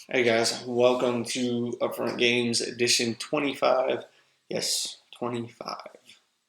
Hey guys, welcome to Upfront Games Edition 25. Yes, 25.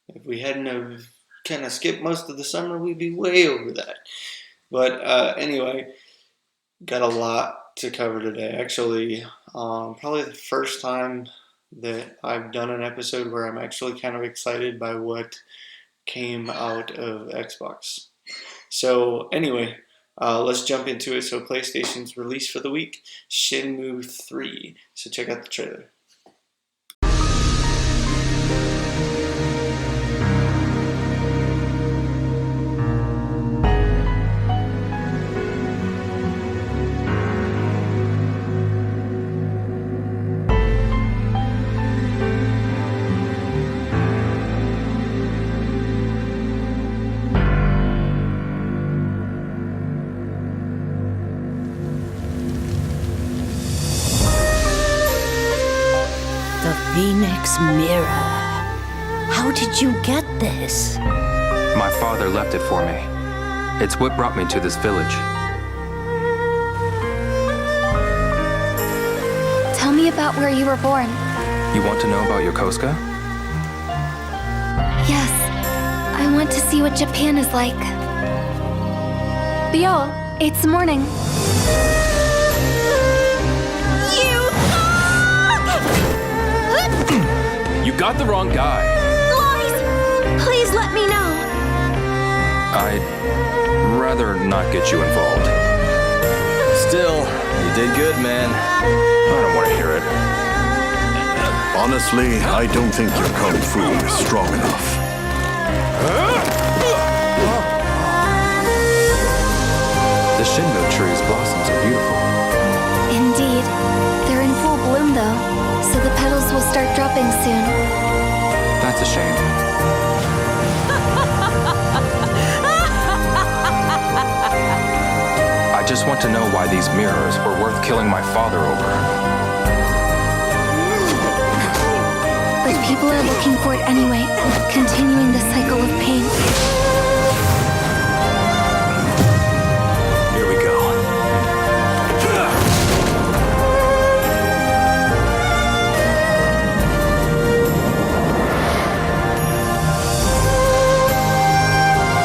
If we hadn't have kind of skipped most of the summer, we'd be way over that. But anyway, got a lot to cover today. Actually, probably the first time that I've done an episode where I'm actually kind of excited by what came out of Xbox. So anyway, let's jump into it. So PlayStation's release for the week, Shenmue 3. So check out the trailer. Phoenix Mirror. How did you get this? My father left it for me. It's what brought me to this village. Tell me about where you were born. You want to know about Yokosuka? Yes, I want to see what Japan is like. Leo, it's morning. You got the wrong guy. Lies! Please let me know. I'd rather not get you involved. Still, you did good, man. I don't want to hear it. Honestly, I don't think your kung fu is strong enough. The Shenmue tree's blossoms are beautiful. Indeed. They're in full bloom, though, so the petals will start dropping soon. That's a shame. I just want to know why these mirrors were worth killing my father over. But people are looking for it anyway, continuing the cycle of pain. Here we go.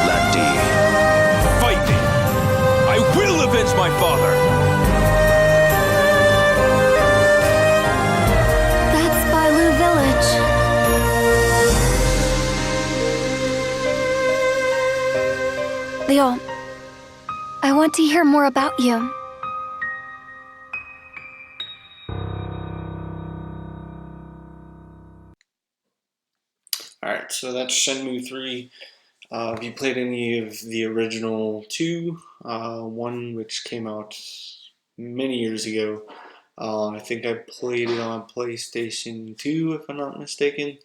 Landi, fight me! I will avenge my father! That's Bailu Village. Leo, I want to hear more about you. Alright, so that's Shenmue 3. Have you played any of the original two? One which came out many years ago. I think I played it on PlayStation 2, if I'm not mistaken.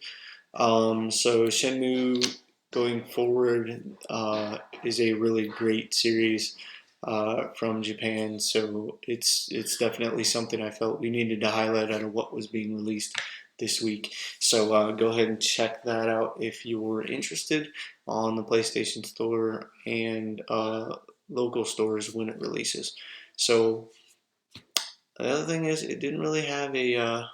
So Shenmue going forward is a really great series from Japan. So it's definitely something I felt we needed to highlight out of what was being released this week. So go ahead and check that out if you're interested on the PlayStation Store and local stores when it releases. So the other thing is it didn't really have a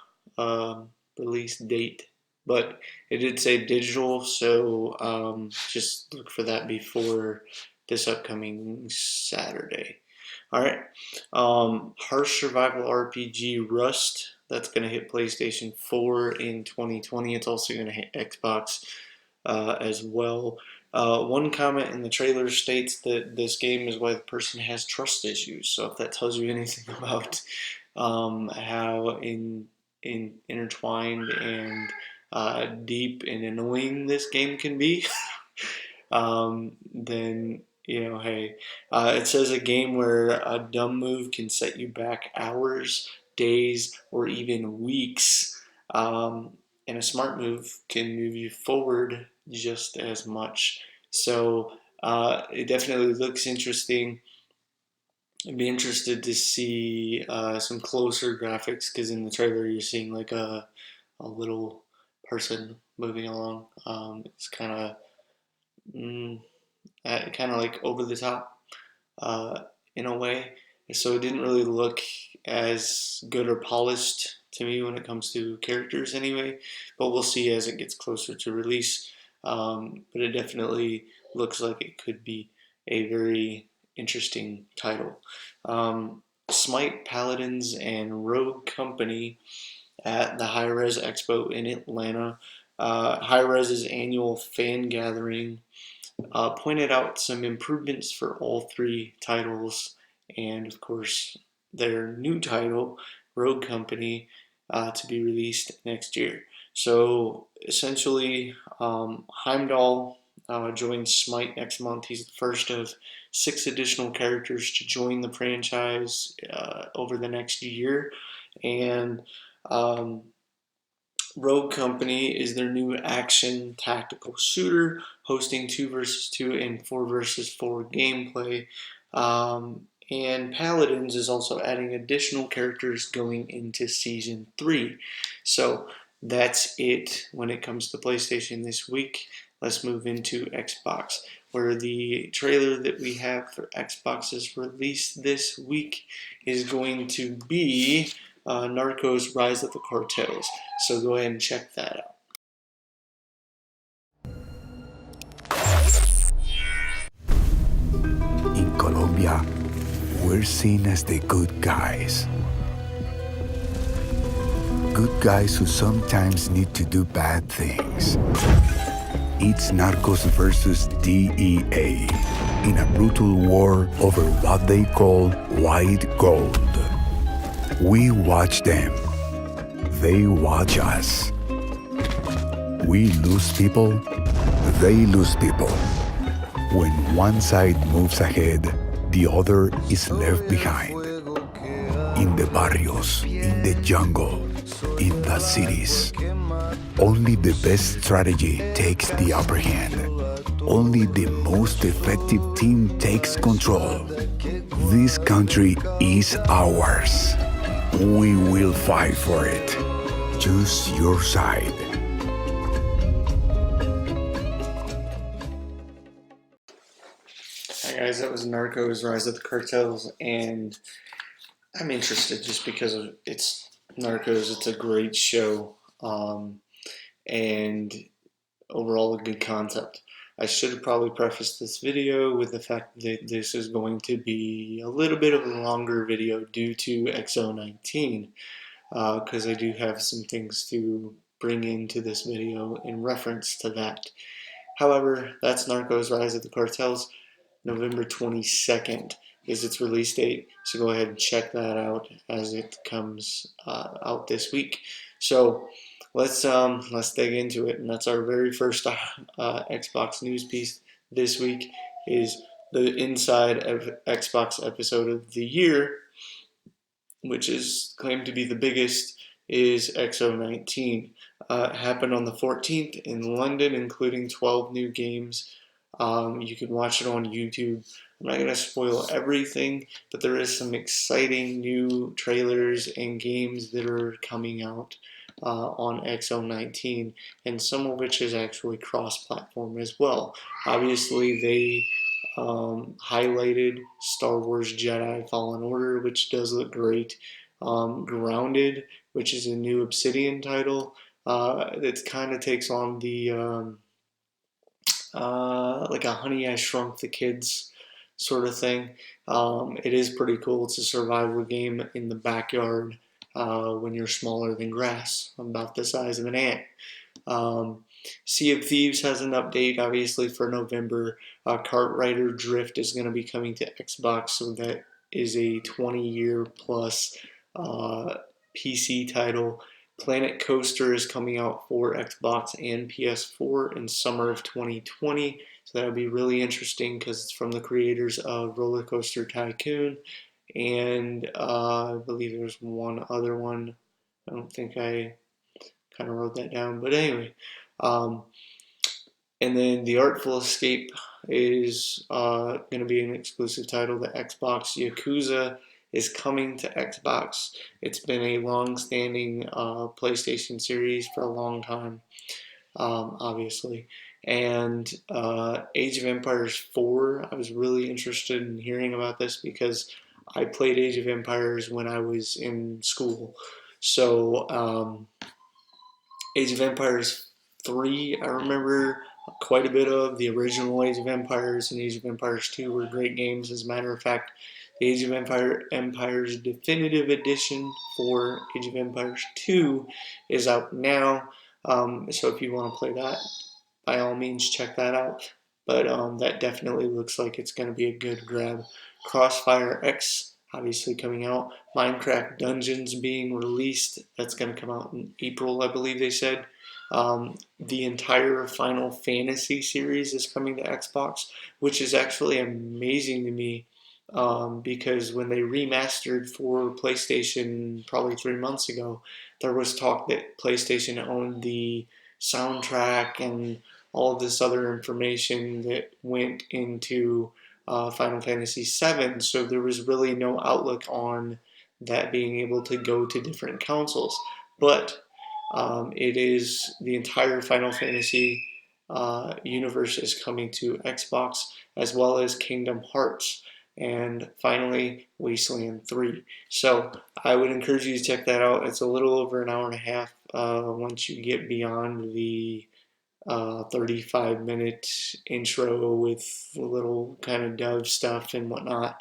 release date, but it did say digital, so just look for that before this upcoming Saturday. Alright, Harsh Survival RPG Rust, that's going to hit PlayStation 4 in 2020. It's also going to hit Xbox as well. One comment in the trailer states that this game is why the person has trust issues. So if that tells you anything about how intertwined and deep and annoying this game can be, then hey, it says a game where a dumb move can set you back hours, days, or even weeks, and a smart move can move you forward just as much. So it definitely looks interesting. I'd be interested to see some closer graphics, because in the trailer you're seeing like a little person moving along. It's kind of like over the top in a way. so it didn't really look as good or polished to me when it comes to characters anyway, but we'll see as it gets closer to release. But it definitely looks like it could be a very interesting title. Smite, Paladins, and Rogue Company at the High Res Expo in Atlanta. High Res's annual fan gathering pointed out some improvements for all three titles, and of course, their new title, Rogue Company, to be released next year. So essentially, Heimdall joins Smite next month. He's the first of 6 additional characters to join the franchise over the next year, and Rogue Company is their new action tactical shooter, hosting 2 versus 2 and 4 versus 4 gameplay. And Paladins is also adding additional characters going into Season 3. So that's it when it comes to PlayStation this week. Let's move into Xbox, where the trailer that we have for Xbox's release this week is going to be Narcos Rise of the Cartels. So go ahead and check that out. In Colombia, we're seen as the good guys. Good guys who sometimes need to do bad things. It's Narcos versus DEA in a brutal war over what they call white gold. We watch them. They watch us. We lose people. They lose people. When one side moves ahead, the other is left behind. In the barrios, in the jungle, in the cities. Only the best strategy takes the upper hand. Only the most effective team takes control. This country is ours. We will fight for it. Choose your side. Hi guys, that was Narcos Rise of the Cartels, and I'm interested just because it's Narcos. It's a great show, and overall a good concept. I should have probably prefaced this video with the fact that this is going to be a little bit of a longer video due to XO19, because I do have some things to bring into this video in reference to that. However, that's Narcos Rise of the Cartels. November 22nd is its release date, so go ahead and check that out as it comes out this week. So let's dig into it, and that's our very first Xbox news piece this week is the Inside of Xbox episode of the year, which is claimed to be the biggest, is XO19. Happened on the 14th in London, including 12 new games. You can watch it on YouTube. I'm not going to spoil everything, but there is some exciting new trailers and games that are coming out on XO19, and some of which is actually cross-platform as well. Obviously, they highlighted Star Wars Jedi Fallen Order, which does look great. Grounded, which is a new Obsidian title that kind of takes on the like a Honey I Shrunk the Kids sort of thing. It is pretty cool. It's a survival game in the backyard when you're smaller than grass, about the size of an ant. Sea of Thieves has an update, obviously, for November. Kart Drift is going to be coming to Xbox, so that is a 20-year plus PC title. Planet Coaster is coming out for Xbox and PS4 in summer of 2020, so that'll be really interesting because it's from the creators of Roller Coaster Tycoon, and I believe there's one other one. I don't think I kind of wrote that down, but anyway. And then The Artful Escape is going to be an exclusive title to Xbox. Yakuza is coming to Xbox. It's been a long-standing PlayStation series for a long time, obviously. And Age of Empires 4, I was really interested in hearing about this because I played Age of Empires when I was in school. So Age of Empires 3, I remember quite a bit of. The original Age of Empires and Age of Empires 2 were great games. As a matter of fact, the Age of Empires Definitive Edition for Age of Empires 2 is out now. So if you want to play that, by all means, check that out. But that definitely looks like it's going to be a good grab. Crossfire X, obviously coming out. Minecraft Dungeons being released. That's going to come out in April, I believe they said. The entire Final Fantasy series is coming to Xbox, which is actually amazing to me. Because when they remastered for PlayStation probably 3 months ago, there was talk that PlayStation owned the soundtrack and all of this other information that went into Final Fantasy VII. So there was really no outlook on that being able to go to different consoles. But it is the entire Final Fantasy universe is coming to Xbox, as well as Kingdom Hearts, and finally Wasteland 3. So I would encourage you to check that out. It's a little over an hour and a half once you get beyond the 35-minute intro with a little kind of dove stuff and whatnot.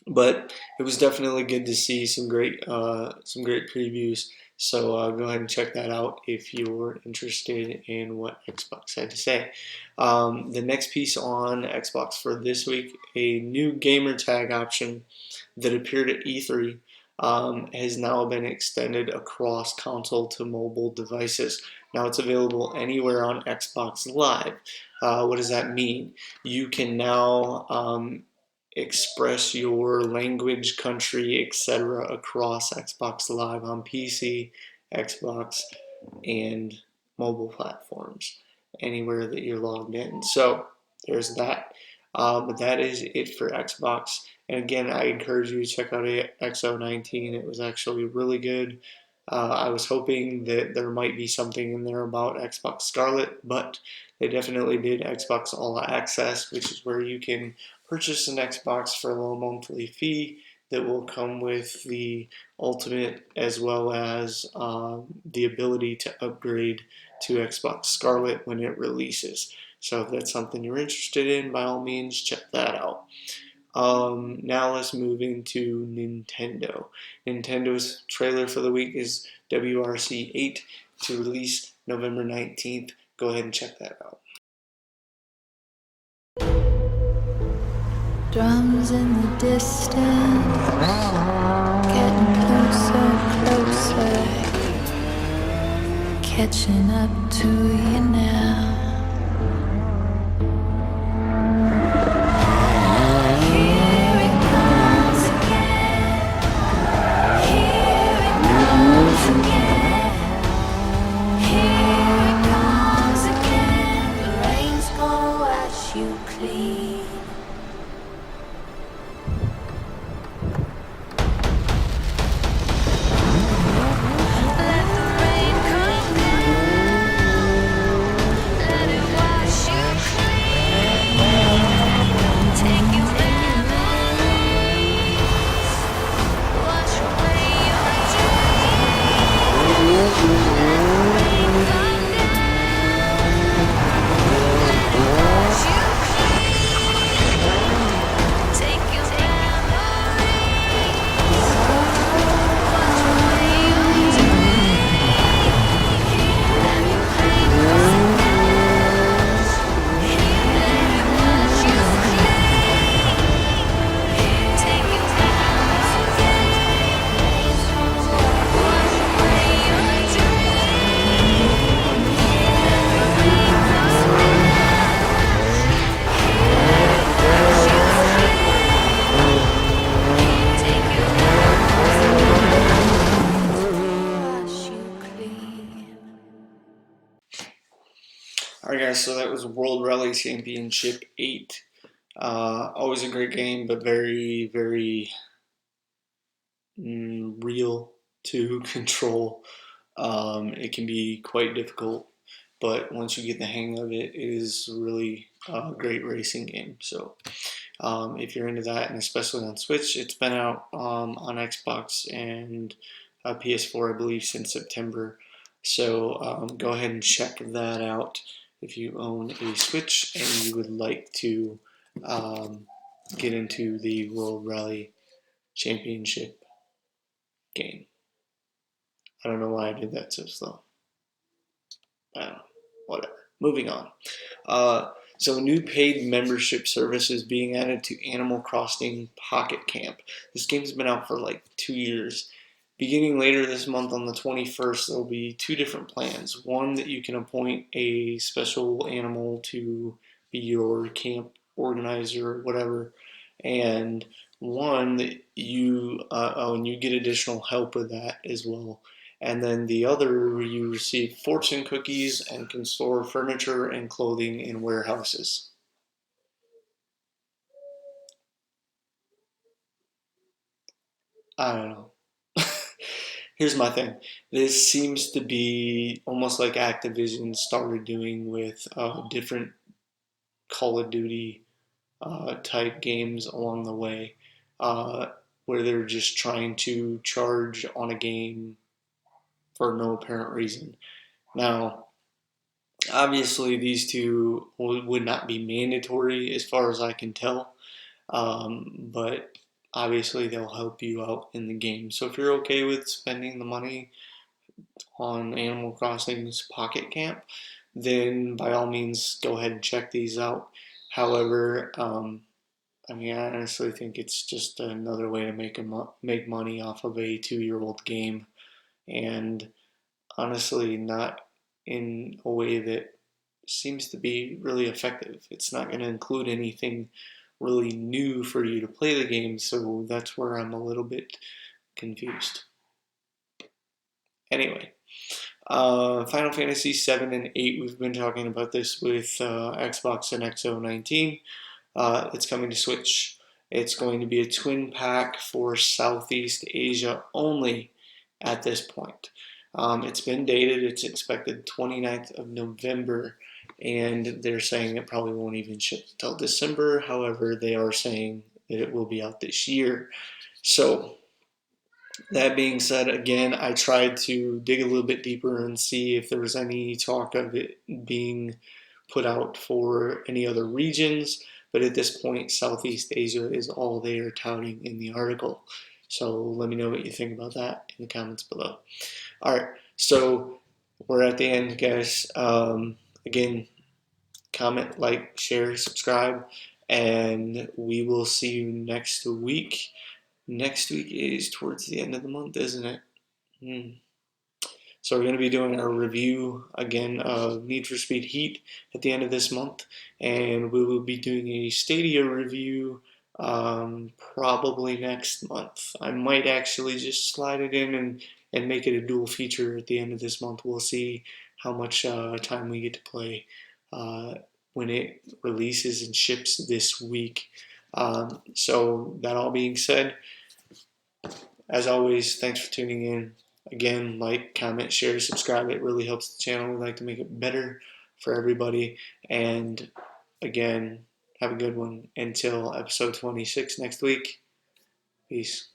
But it was definitely good to see some great previews. So go ahead and check that out if you're interested in what Xbox had to say. The next piece on Xbox for this week, a new gamer tag option that appeared at E3 has now been extended across console to mobile devices. Now it's available anywhere on Xbox Live. What does that mean? You can now express your language, country, etc. across Xbox Live on PC, Xbox, and mobile platforms, anywhere that you're logged in. So there's that. But that is it for Xbox. And again, I encourage you to check out XO19. It was actually really good. I was hoping that there might be something in there about Xbox Scarlet, but they definitely did Xbox All Access, which is where you can purchase an Xbox for a low monthly fee that will come with the Ultimate, as well as the ability to upgrade to Xbox Scarlet when it releases. So if that's something you're interested in, by all means, check that out. Now let's move into Nintendo. Nintendo's trailer for the week is WRC 8 to release November 19th. Go ahead and check that out. Drums in the distance, getting closer, catching up to you now. Here it comes again, here it comes again, here it comes again. The rain's gonna wash you clean. Alright guys, so that was World Rally Championship 8. Always a great game, but very, very real to control. It can be quite difficult, but once you get the hang of it, it is really a great racing game. So if you're into that, and especially on Switch. It's been out on Xbox and PS4, I believe, since September. So go ahead and check that out if you own a Switch and you would like to get into the World Rally Championship game. I don't know why I did that so slow. I don't know. Whatever. Moving on. So a new paid membership service is being added to Animal Crossing Pocket Camp. This game's been out for like 2 years. Beginning later this month on the 21st, there will be 2 different plans. One that you can appoint a special animal to be your camp organizer or whatever, and one that and you get additional help with that as well. And then the other, you receive fortune cookies and can store furniture and clothing in warehouses. I don't know. Here's my thing. This seems to be almost like Activision started doing with different Call of Duty type games along the way, where they're just trying to charge on a game for no apparent reason. Now, obviously, these two would not be mandatory as far as I can tell, but obviously they'll help you out in the game. So if you're okay with spending the money on Animal Crossing's Pocket Camp, then by all means go ahead and check these out. However, I mean, I honestly think it's just another way to make money off of a 2-year-old game, and honestly, not in a way that seems to be really effective. It's not going to include anything really new for you to play the game, so that's where I'm a little bit confused. Anyway, Final Fantasy 7 and 8, we've been talking about this with Xbox and XO19. It's coming to Switch. It's going to be a twin pack for Southeast Asia only at this point. It's been dated. It's expected 29th of November, and they're saying it probably won't even ship until December. However, they are saying that it will be out this year. So, that being said, again, I tried to dig a little bit deeper and see if there was any talk of it being put out for any other regions, but at this point, Southeast Asia is all they are touting in the article. So let me know what you think about that in the comments below. All right, so we're at the end, guys. Again, comment, like, share, subscribe, and we will see you next week. Next week is towards the end of the month, isn't it? So we're going to be doing our review again of Need for Speed Heat at the end of this month, and we will be doing a Stadia review probably next month. I might actually just slide it in and make it a dual feature at the end of this month. We'll see how much time we get to play when it releases and ships this week. So that all being said, as always, thanks for tuning in. Again, like, comment, share, subscribe. It really helps the channel. We like to make it better for everybody. And again, have a good one. Until episode 26 next week. Peace.